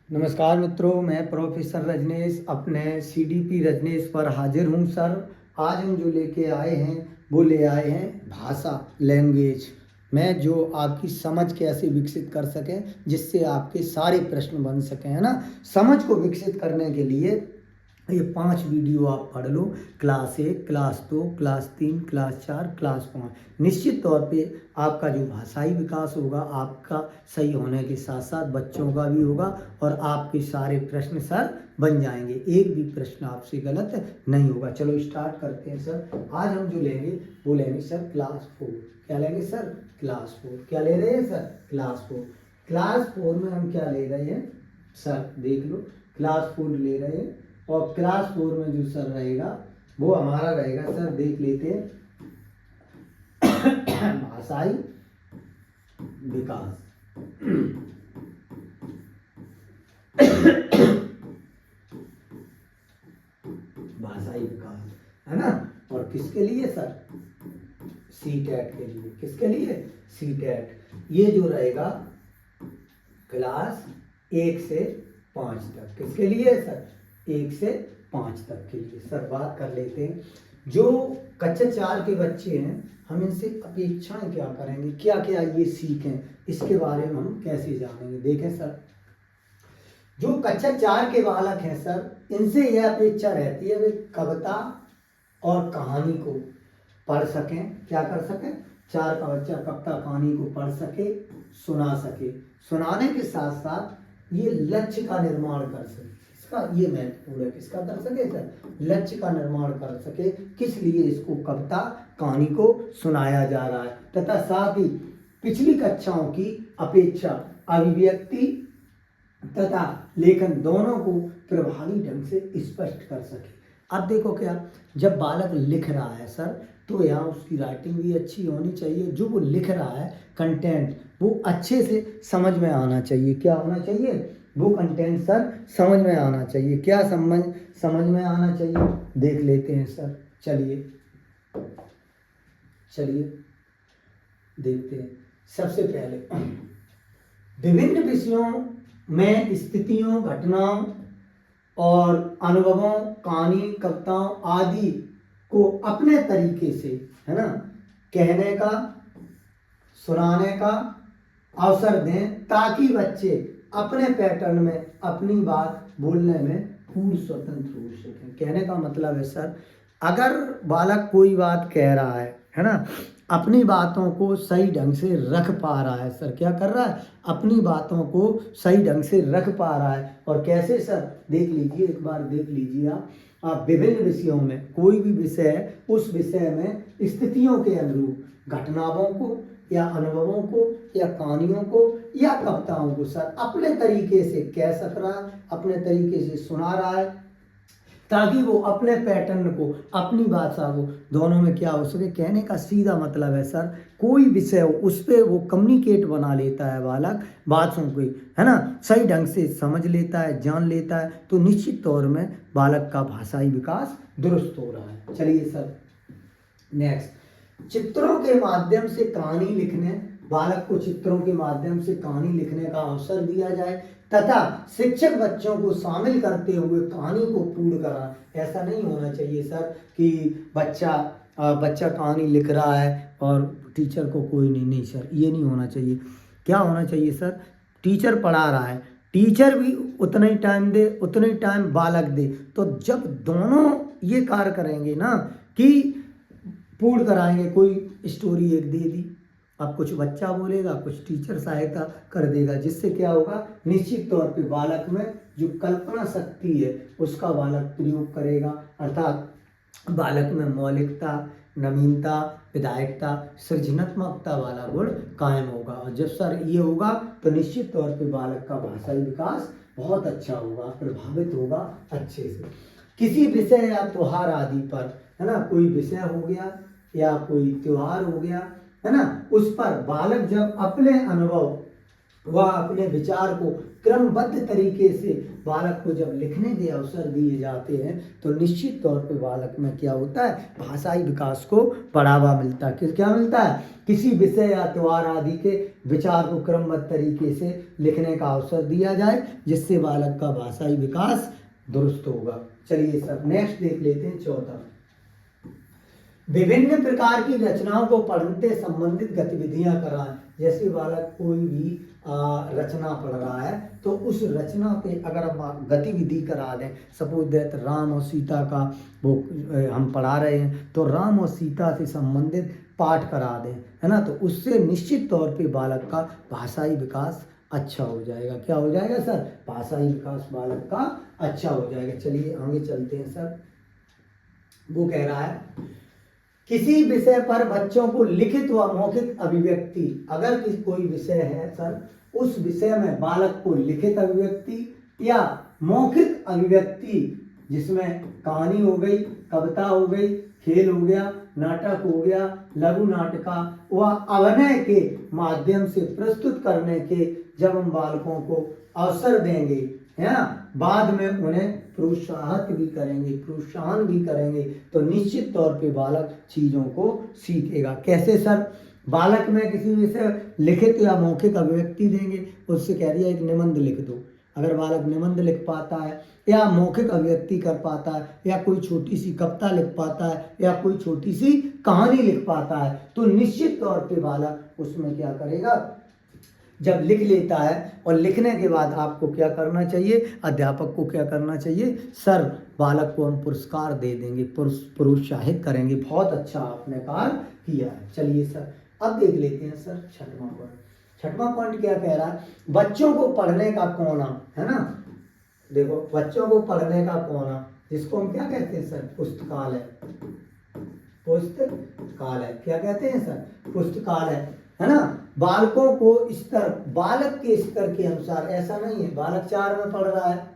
नमस्कार मित्रों, मैं प्रोफेसर रजनेश अपने सीडीपी रजनेश पर हाजिर हूँ सर। आज हम जो लेके आए हैं वो ले आए हैं भाषा, लैंग्वेज में जो आपकी समझ कैसे विकसित कर सकें, जिससे आपके सारे प्रश्न बन सकें, है ना। समझ को विकसित करने के लिए ये 5 वीडियो आप पढ़ लो। Class 1, class 2, class 3, class 4, class 5। निश्चित तौर पे आपका जो भाषाई विकास होगा आपका सही होने के साथ साथ बच्चों का भी होगा और आपके सारे प्रश्न सर बन जाएंगे। एक भी प्रश्न आपसे गलत नहीं होगा। चलो स्टार्ट करते हैं सर। आज हम जो लेंगे वो लेंगे सर क्लास 4। क्या लेंगे सर? क्लास 4। क्या ले रहे हैं सर? क्लास 4। क्लास 4 में हम क्या ले रहे हैं सर? देख लो, क्लास 4 ले रहे हैं और क्लास 4 में जो सर रहेगा वो हमारा रहेगा सर, देख लेते हैं, भाषाई विकास। भाषाई विकास, है ना। और किसके लिए सर? सीटेट के लिए। किसके लिए? सीटेट। ये जो रहेगा क्लास 1 से 5 तक। किसके लिए सर? 1 से 5 तक के लिए। सर बात कर लेते हैं, जो कक्षा 4 के बच्चे हैं हम इनसे अपेक्षाएं क्या करेंगे, क्या क्या ये सीखें, इसके बारे में हम कैसे जानेंगे। देखें सर, जो कक्षा 4 के बालक हैं सर, इनसे यह अपेक्षा रहती है वे कविता और कहानी को पढ़ सकें। क्या कर सकें? 4 का बच्चा कविता कहानी को पढ़ सके, सुना सके। सुनाने के साथ साथ ये लक्ष्य का निर्माण कर सके। इसका ये महत्वपूर्ण है। किसका कर सके सर? लक्ष्य का निर्माण कर सके। किस लिए इसको कविता कहानी को सुनाया जा रहा है, तथा साथ ही पिछली कक्षाओं की अपेक्षा अभिव्यक्ति तथा लेखन दोनों को प्रभावी ढंग से स्पष्ट कर सके। अब देखो, क्या जब बालक लिख रहा है सर, तो यहाँ उसकी राइटिंग भी अच्छी होनी चाहिए। जो वो लिख रहा है कंटेंट, वो अच्छे से समझ में आना चाहिए। क्या होना चाहिए? वो कंटेंट सर समझ में आना चाहिए। क्या समझ में आना चाहिए, देख लेते हैं सर। चलिए देखते हैं। सबसे पहले विभिन्न विषयों में स्थितियों, घटनाओं और अनुभवों, कहानी, कविताओं आदि को अपने तरीके से, है ना, कहने का, सुनाने का अवसर दें, ताकि बच्चे अपने पैटर्न में अपनी बात बोलने में पूर्ण स्वतंत्र हो सकें। कहने का मतलब है सर, अगर बालक कोई बात कह रहा है ना, अपनी बातों को सही ढंग से रख पा रहा है सर। क्या कर रहा है? अपनी बातों को सही ढंग से रख पा रहा है। और कैसे सर? देख लीजिए, एक बार देख लीजिए आप विभिन्न विषयों में, कोई भी विषय है उस विषय में स्थितियों के अनुरूप घटनाओं को या अनुभवों को या कहानियों को या कविताओं को सर अपने तरीके से कह सक रहा है, अपने तरीके से सुना रहा है, ताकि वो अपने पैटर्न को, अपनी भाषा को, दोनों में क्या हो सके। कहने का सीधा मतलब है सर, कोई विषय हो उस पर वो कम्युनिकेट बना लेता है बालक, बातों को, है ना, सही ढंग से समझ लेता है, जान लेता है, तो निश्चित तौर में बालक का भाषाई विकास दुरुस्त हो रहा है। चलिए सर नेक्स्ट, चित्रों के माध्यम से कहानी लिखने, बालक को चित्रों के माध्यम से कहानी लिखने का अवसर दिया जाए, तथा शिक्षक बच्चों को शामिल करते हुए कहानी को पूर्ण कराएं। ऐसा नहीं होना चाहिए सर कि बच्चा कहानी लिख रहा है और टीचर को कोई नहीं सर, ये नहीं होना चाहिए। क्या होना चाहिए सर? टीचर पढ़ा रहा है, टीचर भी उतना ही टाइम दे, उतना ही टाइम बालक दे। तो जब दोनों ये कार्य करेंगे ना, कि पूर्ण कराएंगे, कोई स्टोरी एक दे दी, अब कुछ बच्चा बोलेगा, कुछ टीचर सहायता कर देगा, जिससे क्या होगा, निश्चित तौर पे बालक में जो कल्पना शक्ति है उसका बालक प्रयोग करेगा, अर्थात बालक में मौलिकता, नवीनता, विधायकता, सृजनात्मकता वाला गुण कायम होगा। और जब सर ये होगा तो निश्चित तौर पे बालक का भाषाई विकास बहुत अच्छा होगा, प्रभावित होगा अच्छे से। किसी विषय या त्योहार आदि पर, है ना, कोई विषय हो गया या कोई त्योहार हो गया, है ना, उस पर बालक जब अपने अनुभव वह अपने विचार को क्रमबद्ध तरीके से बालक को जब लिखने के अवसर दिए जाते हैं तो निश्चित तौर पे बालक में क्या होता है, भाषाई विकास को बढ़ावा मिलता है। क्या मिलता है? किसी विषय या त्योहार आदि के विचार को क्रमबद्ध तरीके से लिखने का अवसर दिया जाए, जिससे बालक का भाषाई विकास दुरुस्त होगा। चलिए सर नेक्स्ट देख लेते हैं, चौथा, विभिन्न प्रकार की रचनाओं को पढ़ने से संबंधित गतिविधियां कराएं। जैसे बालक कोई भी रचना पढ़ रहा है तो उस रचना पे अगर हम गतिविधि करा दें, सपोज दैट राम और सीता का वो हम पढ़ा रहे हैं तो राम और सीता से संबंधित पाठ करा दें, है ना, तो उससे निश्चित तौर पे बालक का भाषाई विकास अच्छा हो जाएगा। क्या हो जाएगा सर? भाषाई विकास बालक का अच्छा हो जाएगा। चलिए आगे चलते हैं सर। वो कह रहा है किसी विषय पर बच्चों को लिखित व मौखिक अभिव्यक्ति, अगर कोई विषय है सर उस विषय में बालक को लिखित अभिव्यक्ति या मौखिक अभिव्यक्ति, जिसमें कहानी हो गई, कविता हो गई, खेल हो गया, नाटक हो गया, लघु नाटिका व अभिनय के माध्यम से प्रस्तुत करने के जब हम बालकों को अवसर देंगे, है ना, बाद में उन्हें प्रोत्साहन भी करेंगे तो निश्चित तौर पे बालक चीजों को सीखेगा। कैसे सर? बालक में किसी विषय लिखित या मौखिक अभिव्यक्ति देंगे, उससे कह दिया एक निबंध लिख दो। अगर बालक निबंध लिख पाता है या मौखिक अभिव्यक्ति कर पाता है या कोई छोटी सी कविता लिख पाता है या कोई छोटी सी कहानी लिख पाता है तो निश्चित तौर पे बालक उसमें क्या करेगा, जब लिख लेता है और लिखने के बाद आपको क्या करना चाहिए, अध्यापक को क्या करना चाहिए सर, बालक को हम पुरस्कार दे देंगे, प्रोत्साहित करेंगे, बहुत अच्छा आपने कार्य किया है। चलिए सर अब देख लेते हैं सर छठवां पॉइंट। छठवां पॉइंट क्या कह रहा है, बच्चों को पढ़ने का कोना, है ना, देखो बच्चों को पढ़ने का कोना, जिसको हम क्या कहते हैं सर, पुस्तकालय। क्या कहते हैं सर? पुस्तकालय, है ना। बालकों को बालक के स्तर के अनुसार, ऐसा नहीं है बालक 4 में पढ़ रहा है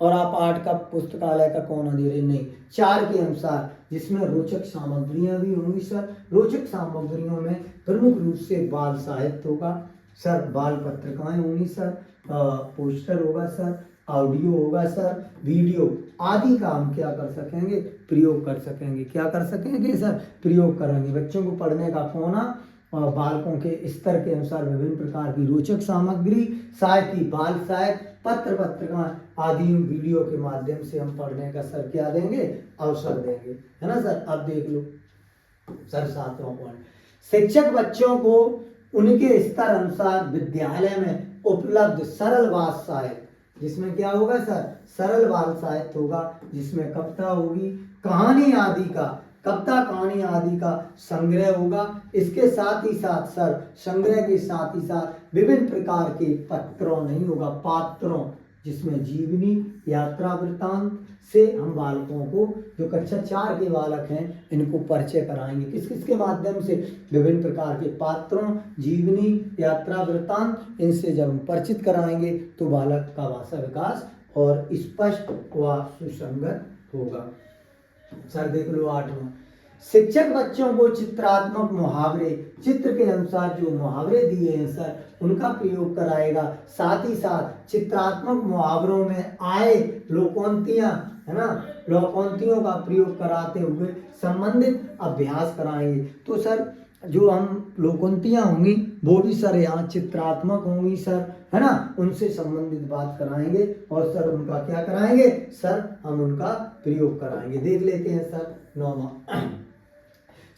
और आप 8 का पुस्तकालय का कोना दे रहे, नहीं, 4 के अनुसार, जिसमें रोचक सामग्रियां भी होंगी सर। रोचक सामग्रियों में प्रमुख रूप से बाल साहित्य होगा सर, बाल पत्रिकाएं होंगी सर, पोस्टर होगा सर, ऑडियो होगा सर, वीडियो आदि का हम क्या कर सकेंगे, प्रयोग कर सकेंगे। क्या कर सकेंगे सर? प्रयोग करेंगे। बच्चों को पढ़ने का कोना और बालकों के स्तर के अनुसार विभिन्न प्रकार की रोचक सामग्री, साहित्य, बाल साहित्य, पत्र पत्रिका आदि वीडियो के माध्यम से हम पढ़ने का सर क्या देंगे, अवसर देंगे, है ना सर। अब देख लो सर 7वां पॉइंट, शिक्षक बच्चों को उनके स्तर अनुसार विद्यालय में उपलब्ध सरल बाल साहित्य, जिसमें क्या होगा सर, सरल बाल साहित्य होगा, जिसमें कविता होगी, कहानी आदि का संग्रह होगा। इसके साथ ही साथ सर, संग्रह के साथ ही साथ विभिन्न प्रकार के पत्रों नहीं होगा, पात्रों, जिसमें जीवनी, यात्रा वृत्तांत से हम बालकों को, जो कक्षा 4 के बालक हैं, इनको परिचय कराएंगे। किस किस के माध्यम से? विभिन्न प्रकार के पात्रों, जीवनी, यात्रा वृत्तांत, इनसे जब हम परिचित कराएंगे तो बालक का भाषा विकास और स्पष्ट व सुसंगत होगा। सर देख लो 8वां, शिक्षक बच्चों को चित्रात्मक मुहावरे, चित्र के अनुसार जो मुहावरे दिए हैं सर, उनका प्रयोग कराएगा। साथ ही साथ चित्रात्मक मुहावरों में आए लोकोक्तियां, है ना, लोकोक्तियों का प्रयोग कराते हुए संबंधित अभ्यास कराएंगे। तो सर जो हम लोकोक्तियां होंगी वो भी सर यहाँ चित्रात्मक होंगी सर, है ना, उनसे संबंधित बात कराएंगे और सर उनका क्या कराएंगे सर, हम उनका प्रयोग कराएंगे। देख लेते हैं सर 9वां,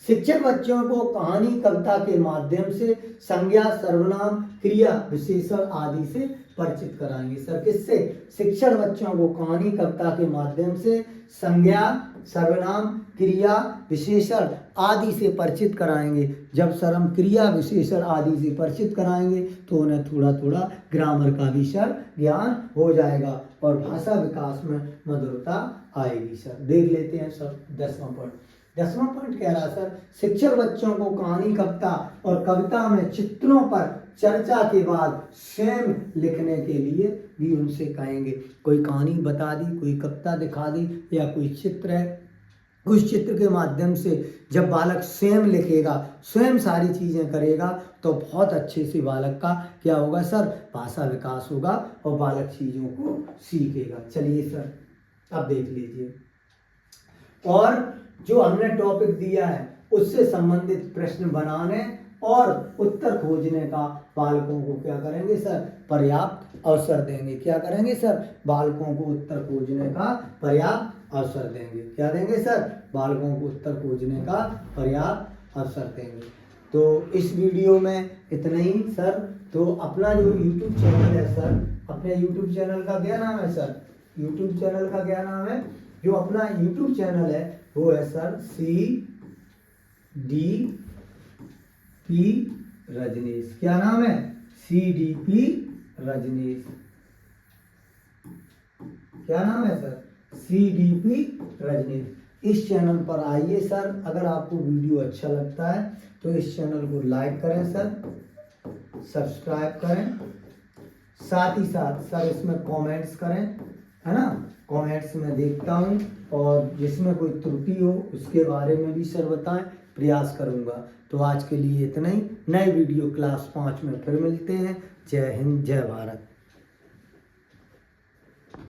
शिक्षक बच्चों को कहानी, कविता के माध्यम से संज्ञा, सर्वनाम, क्रिया, विशेषण आदि से परिचित कराएंगे। सर किससे? शिक्षक बच्चों को कहानी, कविता के माध्यम से संज्ञा, सर्वनाम, क्रिया, विशेषण आदि से परिचित कराएंगे। जब सर हम क्रिया, विशेषण आदि से परिचित कराएंगे तो उन्हें थोड़ा थोड़ा ग्रामर का भी सर ज्ञान हो जाएगा और भाषा विकास में मधुरता आएगी। सर देख लेते हैं सर 10वां पॉइंट। 10वां पॉइंट कह रहा है सर, शिक्षक बच्चों को कहानी, कविता और कविता में चित्रों पर चर्चा के बाद स्वयं लिखने के लिए भी उनसे कहेंगे। कोई कहानी बता दी, कोई कविता दिखा दी या कोई चित्र है उस चित्र के माध्यम से जब बालक स्वयं लिखेगा, स्वयं सारी चीज़ें करेगा, तो बहुत अच्छे से बालक का क्या होगा सर, भाषा विकास होगा और बालक चीज़ों को सीखेगा। चलिए सर अब देख लीजिए, और जो हमने टॉपिक दिया है उससे संबंधित प्रश्न बनाने और उत्तर खोजने का बालकों को क्या करेंगे सर, पर्याप्त अवसर देंगे। क्या करेंगे सर, बालकों को उत्तर खोजने का पर्याप्त अवसर देंगे। क्या देंगे सर, बालकों को उत्तर खोजने का पर्याप्त अवसर देंगे। तो इस वीडियो में इतना ही सर। तो अपना जो YouTube चैनल है सर, अपने YouTube चैनल का क्या नाम है सर, YouTube चैनल का क्या नाम है, जो अपना YouTube चैनल है वो है सर CDP रजनीश। क्या नाम है, CDP रजनीश। क्या नाम है सर, CDP रजनीश। इस चैनल पर आइए सर। अगर आपको वीडियो अच्छा लगता है तो इस चैनल को लाइक करें सर, सब्सक्राइब करें, साथ ही साथ सर इसमें कमेंट्स करें, है ना। कमेंट्स में देखता हूँ और जिसमें कोई त्रुटि हो उसके बारे में भी सर बताएं, प्रयास करूँगा। तो आज के लिए इतना ही। नए वीडियो क्लास 5 में फिर मिलते हैं। जय हिंद, जय भारत।